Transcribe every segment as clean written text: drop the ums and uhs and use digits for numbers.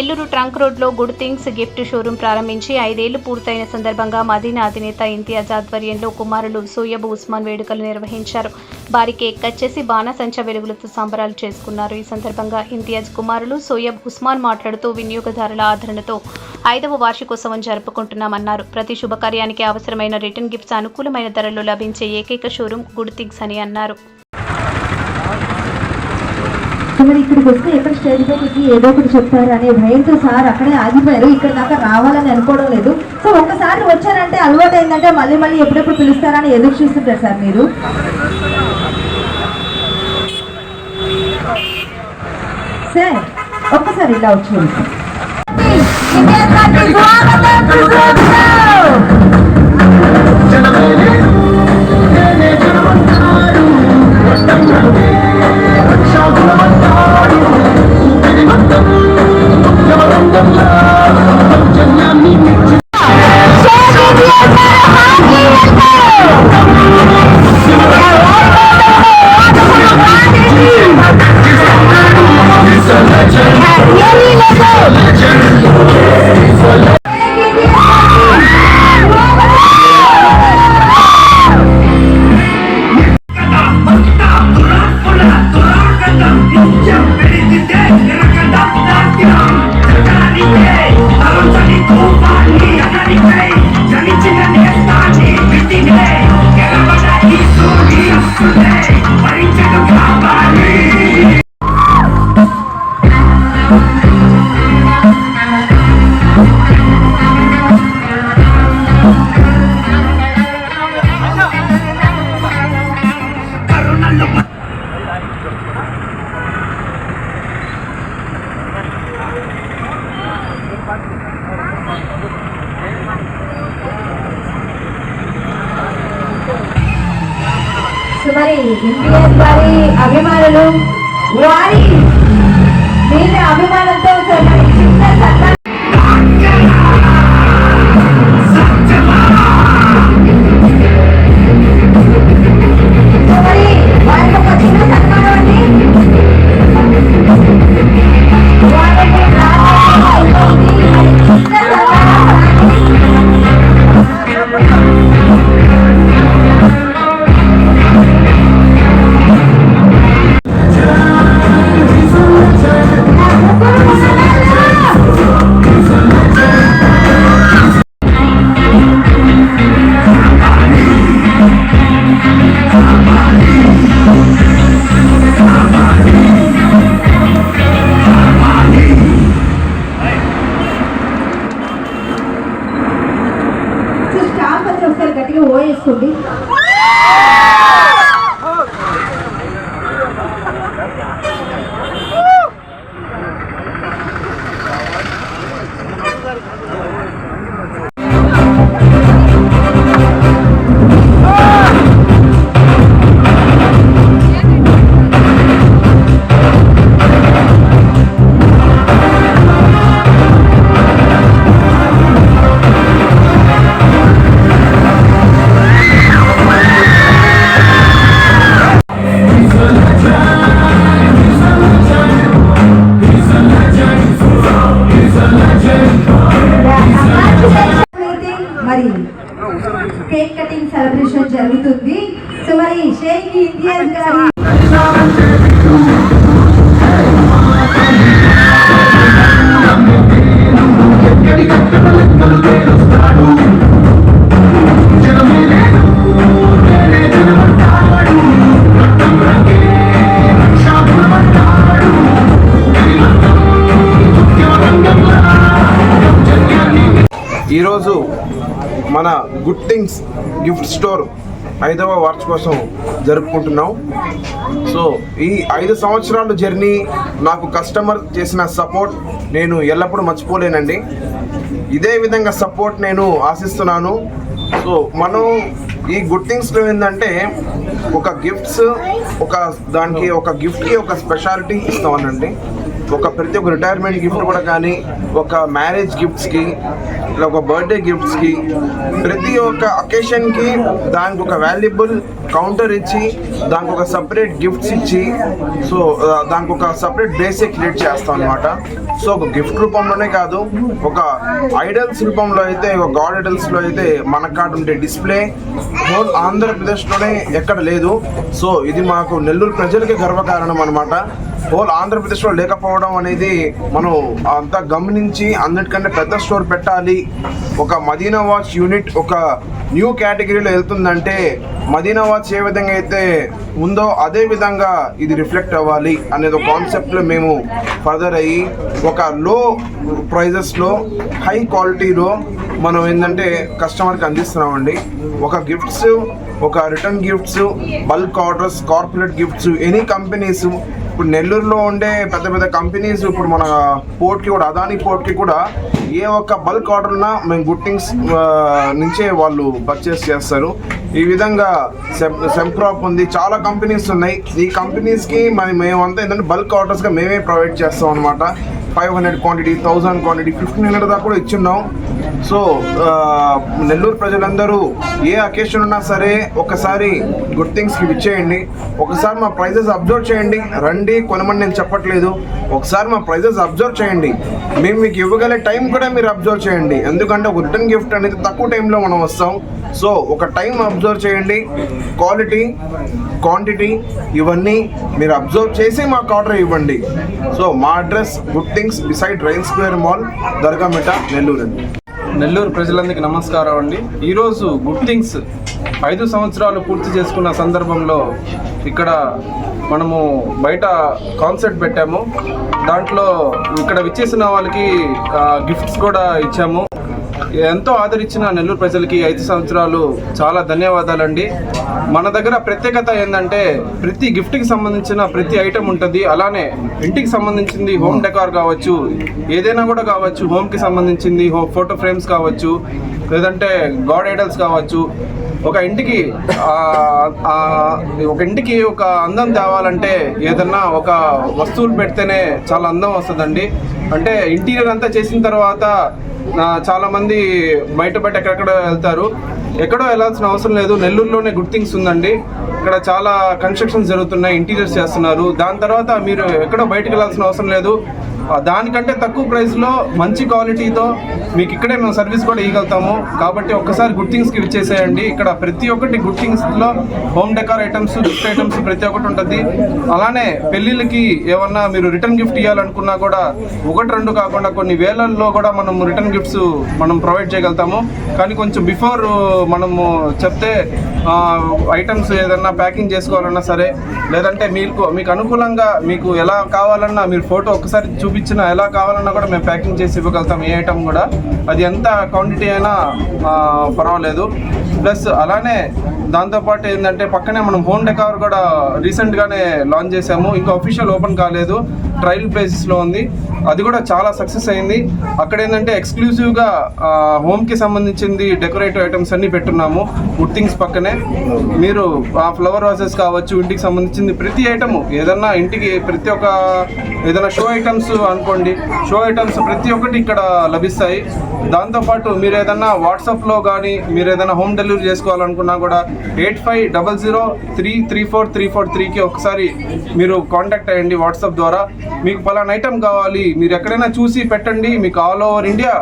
Nellore trunk రోడ్లో good things gift showroom ప్రారంభించి 5 ఏళ్లు పూర్తయిన సందర్భంగా మదీనా అధినేత ఇంతియాజ్ ఆధ్వర్యంలో కుమారులు సోయబ్ ఉస్మాన్ వేడుకలు నిర్వహించారు. భారీ కేక్ కట్ చేసి బాణసంచా వెలుగులతో సంబరాలు చేసుకున్నారు. ఈ సందర్భంగా ఇంతియాజ్ కుమారులు సోయబ్ ఉస్మాన్ మాట్లాడుతూ వినియోగదారుల ఆదరణతో 5వ వార్షికోత్సవం జరుపుకుంటున్నామన్నారు. ప్రతి శుభకార్యానికి అవసరమైన రిటర్న్ గిఫ్ట్స్ అనుకూలమైన ధరల్లో లభించే ఏకైక షోరూం గుడ్ థింగ్స్ అని అన్నారు. మరి ఇక్కడికి వస్తే ఎక్కడ స్టేజ్ పైకి ఏదో ఒకటి చెప్తారు అనే భయంతో సార్ అక్కడే ఆగిపోయారు. ఇక్కడ దాకా రావాలని అనుకోవడం లేదు. సో ఒక్కసారి వచ్చారంటే అలవాటు అయిందంటే మళ్ళీ మళ్ళీ ఎప్పుడెప్పుడు పిలుస్తారని ఎదురు చూస్తుంటారు సార్ మీరు. సార్ ఒక్కసారి ఇలా వచ్చేది మరి ఇంతియాజ్ గారి అభిమానులు వారి దీని అభిమానంతో చిన్న మరి వారికి ఒక చిన్న సన్మానం అండి. గట్టిగా ఓయేసుకోండి. మరి కేక్ కటింగ్ సెలబ్రేషన్ జరుగుతుంది. సో మరి షేక్ ఇంతియాజ్ గారు ఈరోజు మన గుడ్ థింగ్స్ గిఫ్ట్ స్టోర్ 5వ వార్షికోత్సవం జరుపుకుంటున్నాం. సో ఈ 5 సంవత్సరాల జర్నీ నాకు కస్టమర్ చేసిన సపోర్ట్ నేను ఎల్లప్పుడూ మర్చిపోలేనండి. ఇదే విధంగా సపోర్ట్ నేను ఆశిస్తున్నాను. సో మనం ఈ గుడ్ థింగ్స్లో ఏంటంటే ఒక గిఫ్ట్స్ దానికి ఒక గిఫ్ట్కి ఒక స్పెషాలిటీ ఇస్తామనండి. ప్రతి ఒక్క రిటైర్మెంట్ గిఫ్ట్ కూడా కానీ, ఒక మ్యారేజ్ గిఫ్ట్స్కి, ఇలా ఒక బర్త్డే గిఫ్ట్స్కి, ప్రతి ఒక్క అకేషన్కి దానికి ఒక వాల్యుబుల్ కౌంటర్ ఇచ్చి, దానికి ఒక సపరేట్ గిఫ్ట్స్ ఇచ్చి, సో దానికి ఒక సపరేట్ బేసే క్రియేట్ చేస్తాం అనమాట. సో ఒక గిఫ్ట్ రూపంలోనే కాదు, ఒక ఐడల్స్ రూపంలో అయితే, ఒక గాడ్ ఐడల్స్లో అయితే మన కాడ ఉండే డిస్ప్లే హోల్ ఆంధ్రప్రదేశ్లోనే ఎక్కడ లేదు. సో ఇది మాకు నెల్లూరు ప్రజలకి గర్వకారణం అనమాట. హోల్ ఆంధ్రప్రదేశ్లో లేకపోవడం అనేది మనం అంతా గమనించి అన్నిటికంటే పెద్ద స్టోర్ పెట్టాలి. ఒక మదీనా వాచ్ యూనిట్ ఒక న్యూ కేటగిరీలో వెళ్తుందంటే మదీనా వాచ్ ఏ విధంగా అయితే ఉందో అదే విధంగా ఇది రిఫ్లెక్ట్ అవ్వాలి అనేది ఒక కాన్సెప్ట్లో మేము ఫర్దర్ అయ్యి ఒక లో ప్రైజెస్లో హై క్వాలిటీలో మనం ఏంటంటే కస్టమర్కి అందిస్తున్నామండి. ఒక గిఫ్ట్స్, ఒక return gifts, bulk orders, corporate gifts, any companies, ఇప్పుడు నెల్లూరులో ఉండే పెద్ద పెద్ద కంపెనీస్, ఇప్పుడు మన పోర్ట్కి కూడా, అదానీ పోర్ట్కి కూడా ఏ ఒక్క బల్క్ ఆర్డర్ ఉన్నా మేము గుట్టింగ్స్ నుంచే వాళ్ళు పర్చేస్ చేస్తారు. ఈ విధంగా సెంప్రాప్ ఉంది, చాలా కంపెనీస్ ఉన్నాయి. ఈ కంపెనీస్కి మేమంతా ఏంటంటే బల్క్ ఆర్డర్స్గా మేమే ప్రొవైడ్ చేస్తాం అనమాట. 500 క్వాంటిటీ, 1000 క్వాంటిటీ, 1500 దాకా కూడా ఇచ్చున్నాం. సో నెల్లూరు ప్రజలందరూ ఏ అకేషన్ ఉన్నా సరే ఒకసారి గుడ్ థింగ్స్కి విచ్చేయండి. ఒకసారి మా ప్రైజెస్ అబ్జర్వ్ చేయండి. రండి కొనమని నేను చెప్పట్లేదు, ఒకసారి మా ప్రైజెస్ అబ్జర్వ్ చేయండి. మేము మీకు ఇవ్వగల టైం కూడా మీరు అబ్జర్వ్ చేయండి. ఎందుకంటే ఒక రిటర్న్ గిఫ్ట్ అనేది తక్కువ టైంలో మనం వస్తాం. సో ఒక టైం అబ్జర్వ్ చేయండి. క్వాలిటీ, క్వాంటిటీ ఇవన్నీ మీరు అబ్జర్వ్ చేసి మాకు ఆర్డర్ ఇవ్వండి. సో మా address Good Things beside Rain Square mall, Dargamitta, Nellore. Nellore ప్రజలందరికీ నమస్కారం అండి. ఈరోజు గుడ్ థింగ్స్ 5 సంవత్సరాలు పూర్తి చేసుకున్న సందర్భంలో ఇక్కడ మనము బయట కాన్సర్ట్ పెట్టాము. దాంట్లో ఇక్కడ విచ్చేసిన వాళ్ళకి గిఫ్ట్స్ కూడా ఇచ్చాము. ఎంతో ఆదరించిన నెల్లూరు ప్రజలకి 5 సంవత్సరాలు చాలా ధన్యవాదాలండి. మన దగ్గర ప్రత్యేకత ఏంటంటే ప్రతి గిఫ్ట్కి సంబంధించిన ప్రతి ఐటెం ఉంటుంది. అలానే ఇంటికి సంబంధించింది హోమ్ డెకార్ కావచ్చు, ఏదైనా కూడా కావచ్చు, హోమ్కి సంబంధించింది ఫోటో ఫ్రేమ్స్ కావచ్చు, లేదంటే గాడ్ ఐడల్స్ కావచ్చు. ఒక ఇంటికి ఒక అందం తేవాలంటే ఏదన్నా ఒక వస్తువులు పెడితేనే చాలా అందం వస్తుందండి. అంటే ఇంటీరియర్ అంతా చేసిన తర్వాత చాలామంది బయట ఎక్కడెక్కడ వెళ్తారు. ఎక్కడో వెళ్ళాల్సిన అవసరం లేదు, నెల్లూరులోనే గుడ్ థింగ్స్ ఉందండి. ఇక్కడ చాలా కన్స్ట్రక్షన్స్ జరుగుతున్నాయి, ఇంటీరియర్స్ చేస్తున్నారు. దాని తర్వాత మీరు ఎక్కడో బయటకు వెళ్ళాల్సిన అవసరం లేదు. దానికంటే తక్కువ ప్రైస్లో మంచి క్వాలిటీతో మీకు ఇక్కడే మేము సర్వీస్ కూడా ఇవ్వగలుగుతాము. కాబట్టి ఒక్కసారి గుడ్ థింగ్స్కి విచ్చేసేయండి. ఇక్కడ ప్రతి ఒక్కటి గుడ్ థింగ్స్లో home decor items, gift items ప్రతి ఒక్కటి ఉంటుంది. అలానే పెళ్ళిళ్ళకి ఏమన్నా మీరు రిటర్న్ గిఫ్ట్ ఇవ్వాలనుకున్నా కూడా 1-2 కాకుండా కొన్ని వేలల్లో కూడా మనం రిటర్న్ గిఫ్ట్స్ మనం ప్రొవైడ్ చేయగలుగుతాము. కానీ కొంచెం బిఫోర్ మనము చెప్తే ఐటమ్స్ ఏదన్నా ప్యాకింగ్ చేసుకోవాలన్నా సరే, లేదంటే మీకు అనుకూలంగా మీకు ఎలా కావాలన్నా మీరు ఫోటో ఒకసారి చూపించినా ఎలా కావాలన్నా కూడా మేము ప్యాకింగ్ చేసి ఇవ్వగలుగుతాం. ఏ ఐటమ్ కూడా అది ఎంత క్వాంటిటీ అయినా పర్వాలేదు. ప్లస్ అలానే దాంతోపాటు ఏంటంటే పక్కనే మనం హోమ్ డెకార్ కూడా రీసెంట్గానే లాంచ్ చేసాము. ఇంకా అఫీషియల్ ఓపెన్ కాలేదు, ట్రయల్ బేసిస్లో ఉంది. అది కూడా చాలా సక్సెస్ అయింది. అక్కడ ఏంటంటే ఎక్స్క్లూజివ్గా హోమ్కి సంబంధించింది డెకరేటివ్ ఐటమ్స్ అన్నీ పెట్టున్నాము గుడ్ థింగ్స్ పక్కనే. మీరు ఫ్లవర్ వాజెస్ కావచ్చు, ఇంటికి సంబంధించింది ప్రతి ఐటమ్, ఏదన్నా ఇంటికి ప్రతి ఒక్క ఏదైనా షో ఐటమ్స్ అనుకోండి, షో ఐటమ్స్ ప్రతి ఒక్కటి ఇక్కడ లభిస్తాయి. దాంతోపాటు మీరు ఏదన్నా వాట్సాప్లో కానీ మీరు ఏదైనా హోమ్ డెలివరీ చేసుకోవాలనుకున్నా కూడా 8500334343కి ఒకసారి మీరు కాంటాక్ట్ అయ్యండి వాట్సాప్ ద్వారా. మీకు పలానా ఐటమ్ కావాలి, మీరు ఎక్కడైనా చూసి పెట్టండి. మీకు ఆల్ ఓవర్ ఇండియా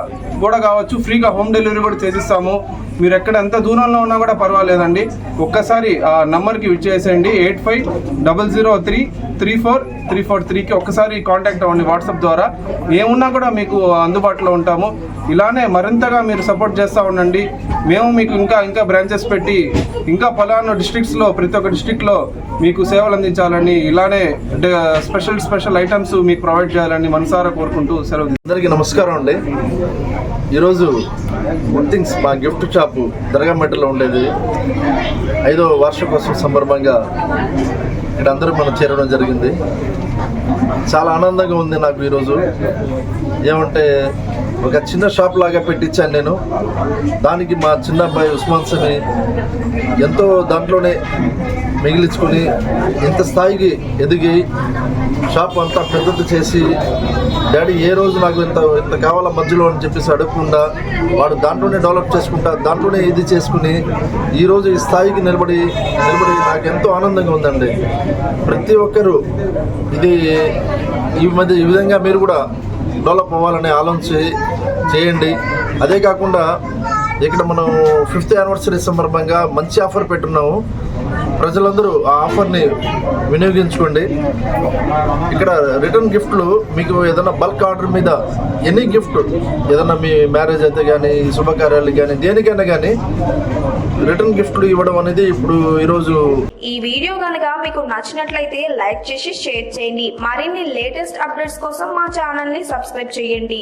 కూడా కావచ్చు, ఫ్రీగా హోమ్ డెలివరీ కూడా చేసిస్తాము. మీరు ఎక్కడ ఎంత దూరంలో ఉన్నా కూడా పర్వాలేదండి. ఒక్కసారి ఆ నంబర్కి విచ్చేసేయండి, 8500334343కి ఒక్కసారి కాంటాక్ట్ అవ్వండి వాట్సాప్ ద్వారా. ఏమున్నా కూడా మీకు అందుబాటులో ఉంటాము. ఇలానే మరింతగా మీరు సపోర్ట్ చేస్తూ ఉండండి. మేము మీకు ఇంకా బ్రాంచెస్ పెట్టి ఇంకా పలానా డిస్ట్రిక్ట్స్లో ప్రతి ఒక్క డిస్ట్రిక్ట్లో మీకు సేవలు అందించాలని, ఇలానే స్పెషల్ ఐటమ్స్ మీకు ప్రొవైడ్ చేయాలని మనసారా కోరుకుంటూ సెలవు. అందరికీ నమస్కారం అండి. ఈరోజు గుడ్ థింగ్స్ మా గిఫ్ట్ షాపు దర్గామిట్టలో ఉండేది 5వ వార్షికోత్సవం సందర్భంగా ఇక్కడ అందరూ మనం చేరడం జరిగింది. చాలా ఆనందంగా ఉంది నాకు ఈరోజు. ఏమంటే ఒక చిన్న షాప్ లాగా పెట్టించాను నేను. దానికి మా చిన్న అబ్బాయి ఉస్మాన్ సమి ఎంతో దాంట్లోనే మిగిలించుకొని ఇంత స్థాయికి ఎదిగి షాప్ అంతా పెద్దది చేసి, డాడీ ఏ రోజు నాకు ఇంత కావాలా మధ్యలో అని చెప్పేసి అడగకుండా వాడు దాంట్లోనే డెవలప్ చేసుకుంటా, దాంట్లోనే ఇది చేసుకుని ఈరోజు ఈ స్థాయికి నిలబడి నాకు ఎంతో ఆనందంగా ఉందండి. ప్రతి ఒక్కరూ ఈ విధంగా మీరు కూడా డెవలప్ అవ్వాలనే ఆలోచన చేయండి. అదే కాకుండా ఇక్కడ మనం 5th యానివర్సరీ సందర్భంగా మంచి ఆఫర్ పెట్టున్నాము. ప్రజలందరూ ఆ ఆఫర్ని వినియోగించుకోండి. ఇక్కడ రిటర్న్ గిఫ్ట్లు మీకు ఏదైనా బల్క్ ఆర్డర్ మీద ఎనీ గిఫ్ట్, ఏదైనా మీ మ్యారేజ్ అయితే కానీ, శుభకార్యాలు కానీ, దేనికైనా కానీ రిటర్న్ గిఫ్ట్లు ఇవ్వడం అనేది ఇప్పుడు ఈరోజు. ఈ వీడియో కనుక మీకు నచ్చినట్లయితే లైక్ చేసి షేర్ చేయండి. మరిన్ని లేటెస్ట్ అప్డేట్స్ కోసం మా ఛానల్ ని సబ్స్క్రైబ్ చేయండి.